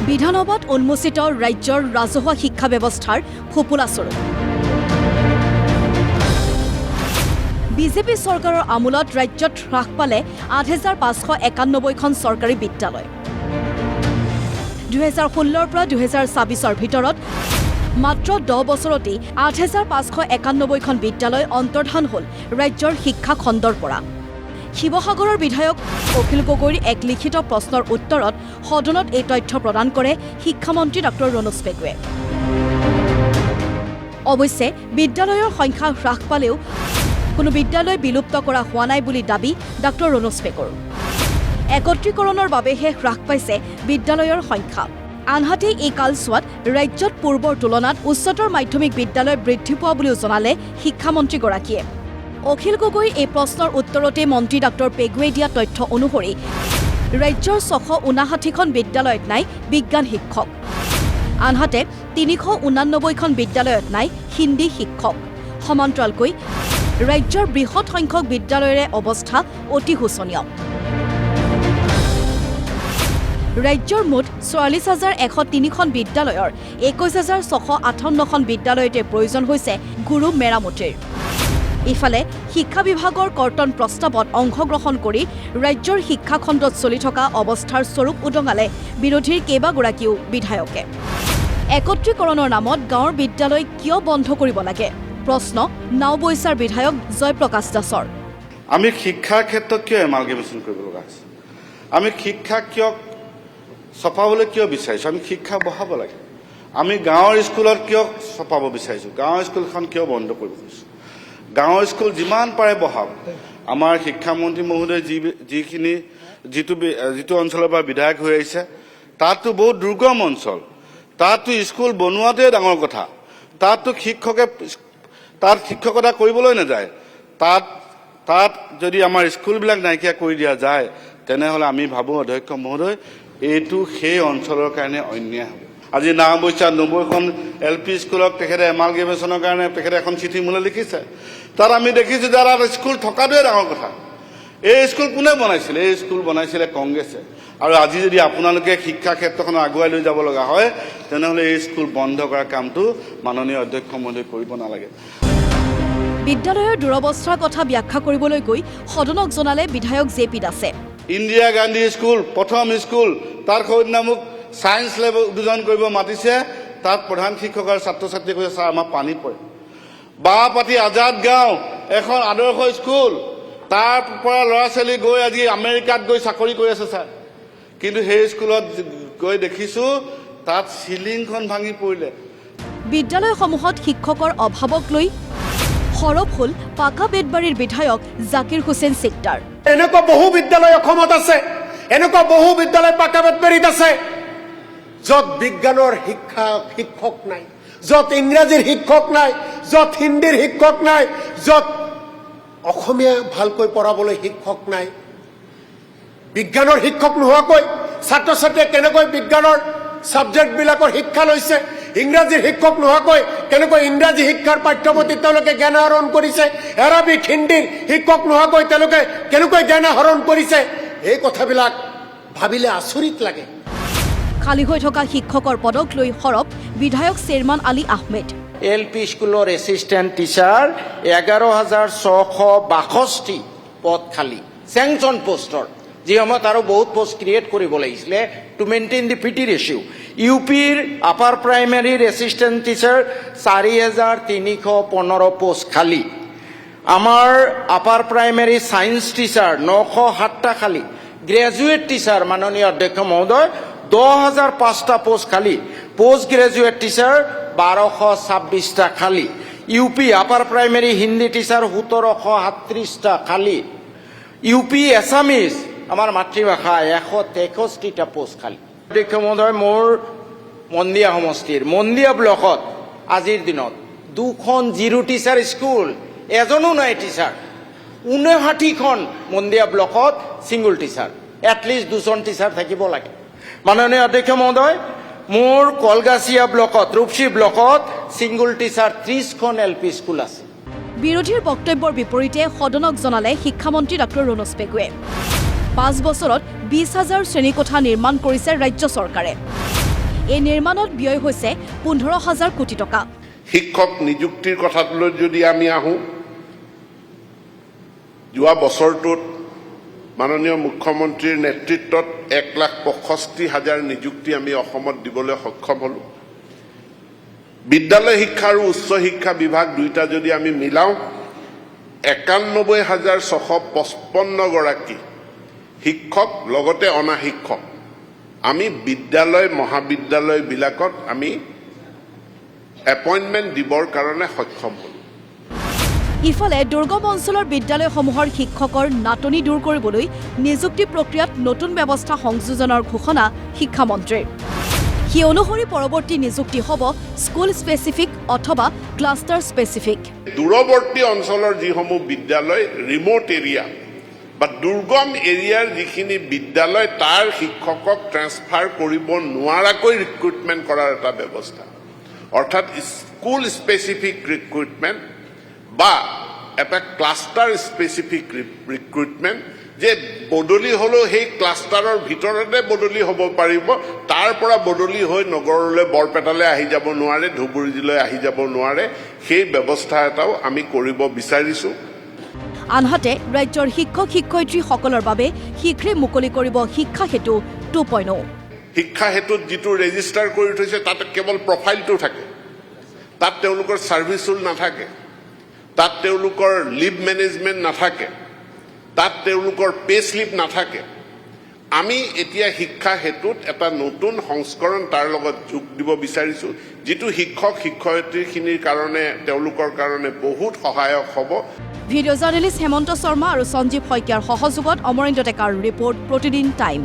বিধানসভাত উন্মোচিত ৰাজ্যৰ ৰাজহুৱা শিক্ষা ব্যৱস্থাৰ ফোপোলা স্বৰূপ বিজেপি চৰকাৰৰ আমোলত ৰাজ্যত হ্ৰাস পালে ৮৫৯১খন চৰকাৰী বিদ্যালয় ২০১৬ৰ পৰা ২০২৬ৰ ভিতৰত মাত্ৰ ১০ বছৰতেই ৮৫৯১খন বিদ্যালয় অন্তৰ্ধান হ'ল ৰাজ্যৰ শিক্ষা খণ্ডৰ পৰা শিৱসাগৰৰ বিধায়ক অখিল গগৈৰ এক লিখিত প্ৰশ্নৰ উত্তৰত সদনত এই তথ্য প্ৰদান কৰে শিক্ষামন্ত্ৰী ডঃ ৰণোজ পেগুৱে অৱশ্যে বিদ্যালয়ৰ সংখ্যা হ্ৰাস পালেও কোনো বিদ্যালয় বিলুপ্ত কৰা হোৱা নাই বুলি দাবী ডঃ ৰণোজ পেগুৰ একত্ৰীকৰণৰ বাবেহে হ্ৰাস পাইছে বিদ্যালয়ৰ সংখ্যা আনহাতে এই কালছোৱাত ৰাজ্যত পূৰ্বৰ তুলনাত উচ্চতৰ মাধ্যমিক বিদ্যালয় বৃদ্ধি পোৱা বুলিও জনালে শিক্ষামন্ত্ৰীগৰাকীয়ে অখিল গগৈৰ এই প্ৰশ্নৰ উত্তৰতে মন্ত্ৰী ডঃ পেগুৱে দিয়া তথ্য অনুসৰি ৰাজ্যৰ ৬৫৯খন বিদ্যালয়ত নাই বিজ্ঞান শিক্ষক আনহাতে ৩৮৯খন বিদ্যালয়ত নাই হিন্দী শিক্ষক সমান্তৰালকৈ ৰাজ্যৰ বৃহৎ সংখ্যক বিদ্যালয়ৰে অৱস্থা অতি শোচনীয় ৰাজ্যৰ মুঠ ৪৪,১০৩খন বিদ্যালয়ৰ ২১,৬৫৮খন বিদ্যালয়তে প্ৰয়োজন হৈছে গুৰু মেৰামতিৰ ইফালে শিক্ষা বিভাগৰ কৰ্তন প্ৰস্তাৱত অংশগ্ৰহণ কৰি ৰাজ্যৰ শিক্ষা খণ্ডত চলি থকা অৱস্থাৰ স্বৰূপ উদঙালে বিৰোধীৰ কেইবাগৰাকীও বিধায়কে একত্ৰীকৰণৰ নামত গাঁৱৰ বিদ্যালয় কিয় বন্ধ কৰিব লাগে প্ৰশ্ন নাওবৈচাৰ বিধায়ক জয়প্ৰকাশ দাসৰ আমি শিক্ষাৰ ক্ষেত্ৰত কিয় এমালগেমেশ্যন কৰিব লগা হৈছে আমি শিক্ষা কিয় চপাবলৈ কিয় বিচাৰিছোঁ আমি শিক্ষা বঢ়াব লাগে আমি গাঁৱৰ স্কুলত কিয় চপাব বিচাৰিছোঁ গাঁৱৰ স্কুলখন কিয় বন্ধ কৰিব খুজিছোঁ গাঁৱৰ স্কুল যিমান পাৰে বঢ়াওক আমাৰ শিক্ষামন্ত্ৰী মহোদয় যিটো অঞ্চলৰ পৰা বিধায়ক হৈ আহিছে তাততো বহুত দুৰ্গম অঞ্চল তাততো স্কুল বনোৱাটোৱে ডাঙৰ কথা তাততো তাত শিক্ষকতা কৰিবলৈ নাযায় তাত যদি আমাৰ স্কুলবিলাক নাইকিয়া কৰি দিয়া যায় তেনেহ'লে আমি ভাবোঁ অধ্যক্ষ মহোদয় এইটো সেই অঞ্চলৰ কাৰণে অন্যায় হ'ব আজি নাওবৈচাত ৯০খন LP স্কুলক তেখেতে এমালগেমেশ্যনৰ কাৰণে তেখেতে এখন চিঠি মোলৈ লিখিছে তাত আমি দেখিছোঁ যে তাত স্কুল থকাটোৱে ডাঙৰ কথা এই স্কুল কোনে বনাইছিলে এই স্কুল বনাইছিলে কংগ্ৰেছে আৰু আজি যদি আপোনালোকে শিক্ষা ক্ষেত্ৰখন আগুৱাই লৈ যাব লগা হয় তেনেহ'লে এই স্কুল বন্ধ কৰা কামটো মাননীয় অধ্যক্ষ মহোদয় কৰিব নালাগে বিদ্যালয়ৰ দুৰৱস্থাৰ কথা ব্যাখ্যা কৰিবলৈ গৈ সদনক জনালে বিধায়ক জে.পি. দাসে ইন্দিৰা গান্ধী স্কুল প্ৰথম স্কুল তাৰ সৈতে মোক ছায়েন্স লেব উদ্বোধন কৰিব মাতিছে তাত প্ৰধান শিক্ষক আৰু ছাত্ৰ ছাত্ৰীয়ে কৈছে ছাৰ আমাৰ পানী পৰে বাঁহপাতি আজাদ গাঁও এখন আদৰ্শ স্কুল তাৰ পৰা ল'ৰা ছোৱালী গৈ আজি আমেৰিকাত গৈ চাকৰি কৰি আছে ছাৰ কিন্তু সেই স্কুলত গৈ দেখিছোঁ তাত চিলিংখন ভাঙি পৰিলে বিদ্যালয়সমূহত শিক্ষকৰ অভাৱক লৈ সৰব হ'ল পাকা বেতবাৰীৰ বিধায়ক জাকিৰ হুছেইন চিকদাৰ এনেকুৱা বহু বিদ্যালয় অসমত আছে এনেকুৱা বহু বিদ্যালয় পাকা বেতবাৰীত আছে য'ত বিজ্ঞানৰ শিক্ষক নাই য'ত ইংৰাজীৰ শিক্ষক নাই য'ত হিন্দীৰ শিক্ষক নাই য'ত অসমীয়া ভালকৈ পঢ়াবলৈ শিক্ষক নাই বিজ্ঞানৰ শিক্ষক নোহোৱাকৈ ছাত্ৰ ছাত্ৰীয়ে কেনেকৈ বিজ্ঞানৰ ছাবজেক্টবিলাকৰ শিক্ষা লৈছে ইংৰাজীৰ শিক্ষক নোহোৱাকৈ কেনেকৈ ইংৰাজী শিক্ষাৰ পাঠ্যপুথিত তেওঁলোকে জ্ঞান আহৰণ কৰিছে এৰাবিক হিন্দীৰ শিক্ষক নোহোৱাকৈ তেওঁলোকে কেনেকৈ জ্ঞান আহৰণ কৰিছে এই কথাবিলাক ভাবিলে আচৰিত লাগে খালী হৈ থকা শিক্ষকৰ পদক লৈ সৰব বিধায়ক চেয়াৰমান আলী আহমেদ LP স্কুলৰ এছিষ্টেণ্ট টিচাৰ 11,662 পদ খালী চেংচন পোষ্টৰ যি সময়ত আৰু বহুত পোষ্ট ক্ৰিয়েট কৰিব লাগিছিলে two maintain the PT ratio UPৰ আপাৰ প্ৰাইমেৰীৰ এছিষ্টেণ্ট টিচাৰ 4,315 পোষ্ট খালী আমাৰ আপাৰ প্ৰাইমেৰী ছায়েন্স টিচাৰ 907টা খালী গ্ৰেজুৱেট টিচাৰ মাননীয় অধ্যক্ষ মহোদয় 10,005টা পোষ্ট খালী পোষ্ট গ্ৰেজুৱেট টিচাৰ 1,226টা খালী UP upper primary Hindi teacher 1,737টা খালী UP এছামিজ আমাৰ মাতৃভাষা 163টা পোষ্ট খালী অধ্যক্ষ মহোদয় মোৰ মন্দিয়া সমষ্টিৰ মন্দিয়া ব্লকত আজিৰ দিনত 2খন জিৰো টিচাৰ স্কুল এজনো নাই টিচাৰ 59খন মন্দিয়া ব্লকত ছিংগল টিচাৰ এটলিষ্ট 2জন টিচাৰ থাকিব লাগে মাননীয় অধ্যক্ষ মহোদয় মোৰ কলগাছিয়া ব্লকত ৰূপসী ব্লকত ছিংগল টিচাৰ 30খন LP স্কুল আছে বিৰোধীৰ বক্তব্যৰ বিপৰীতে সদনক জনালে শিক্ষামন্ত্ৰী ডঃ ৰণোজ পেগুৱে 5 বছৰত 20,000 শ্ৰেণীকোঠা নিৰ্মাণ কৰিছে ৰাজ্য চৰকাৰে এই নিৰ্মাণত ব্যয় হৈছে 15,000 কোটি টকা। শিক্ষক নিযুক্তিৰ কথাটোলৈ যদি আমি আহোঁ, যোৱা বছৰটোত মাননীয় মুখ্যমন্ত্ৰীৰ নেতৃত্বত 1,65,000 নিযুক্তি আমি অসমত দিবলৈ সক্ষম হ'লোঁ। বিদ্যালয় শিক্ষা আৰু উচ্চ শিক্ষা বিভাগ দুইটা যদি আমি মিলাওঁ, 91,655 গৰাকী শিক্ষক লগতে অনা শিক্ষক আমি বিদ্যালয় মহাবিদ্যালয়বিলাকত আমি এপইণ্টমেণ্ট দিবৰ কাৰণে সক্ষম হ'লোঁ। ইফালে দুৰ্গম অঞ্চলৰ বিদ্যালয়সমূহৰ শিক্ষকৰ নাটনি দূৰ কৰিবলৈ নিযুক্তি প্ৰক্ৰিয়াত নতুন ব্যৱস্থা সংযোজনৰ ঘোষণা শিক্ষামন্ত্ৰীৰ। সেই অনুসৰি পৰৱৰ্তী নিযুক্তি হ'ব স্কুল স্পেচিফিক অথবা ক্লাষ্টাৰ স্পেচিফিক। দূৰৱৰ্তী অঞ্চলৰ যিসমূহ বিদ্যালয় ৰিম'ট এৰিয়া বা দুৰ্গম এৰিয়াৰ যিখিনি বিদ্যালয় তাৰ শিক্ষকক ট্ৰেন্সফাৰ কৰিব নোৱাৰাকৈ ৰিক্ৰুটমেণ্ট কৰাৰ এটা ব্যৱস্থা, অৰ্থাৎ স্কুল স্পেচিফিক ৰিক্ৰুটমেণ্ট বা এটা ক্লাষ্টাৰ স্পেচিফিক ৰিক্ৰুটমেণ্ট, যে বদলি হ'লেও সেই ক্লাষ্টাৰৰ ভিতৰতে বদলি হ'ব পাৰিব, তাৰ পৰা বদলি হৈ নগৰলৈ বৰপেটালৈ আহি যাব নোৱাৰে, ধুবুৰীলৈ আহি যাব নোৱাৰে, সেই ব্যৱস্থা এটাও আমি কৰিব বিচাৰিছোঁ। আনহাতে ৰাজ্যৰ শিক্ষক শিক্ষয়িত্ৰীসকলৰ বাবে শীঘ্ৰে মুকলি কৰিব শিক্ষা সেতু 2.0। শিক্ষা সেতুত যিটো ৰেজিষ্টাৰ কৰি থৈছে তাত কেৱল প্ৰফাইলটো থাকে, তাত তেওঁলোকৰ ছাৰ্ভিচ ৰুল নাথাকে, তাত তেওঁলোকৰ লিভ মেনেজমেণ্ট নাথাকে, তাত তেওঁলোকৰ পে স্লিপ নাথাকে। আমি এতিয়া শিক্ষা সেতুত এটা নতুন সংস্কৰণ তাৰ লগত যোগ দিব বিচাৰিছোঁ, যিটো শিক্ষক শিক্ষয়িত্ৰীখিনিৰ কাৰণে তেওঁলোকৰ কাৰণে বহুত সহায়ক হ'ব। ভিডিঅ' জাৰ্নেলিষ্ট হেমন্ত শৰ্মা আৰু সঞ্জীৱ শইকীয়াৰ সহযোগত অমৰেন্দ্ৰ ডেকাৰ ৰিপৰ্ট, প্ৰতিদিন টাইম।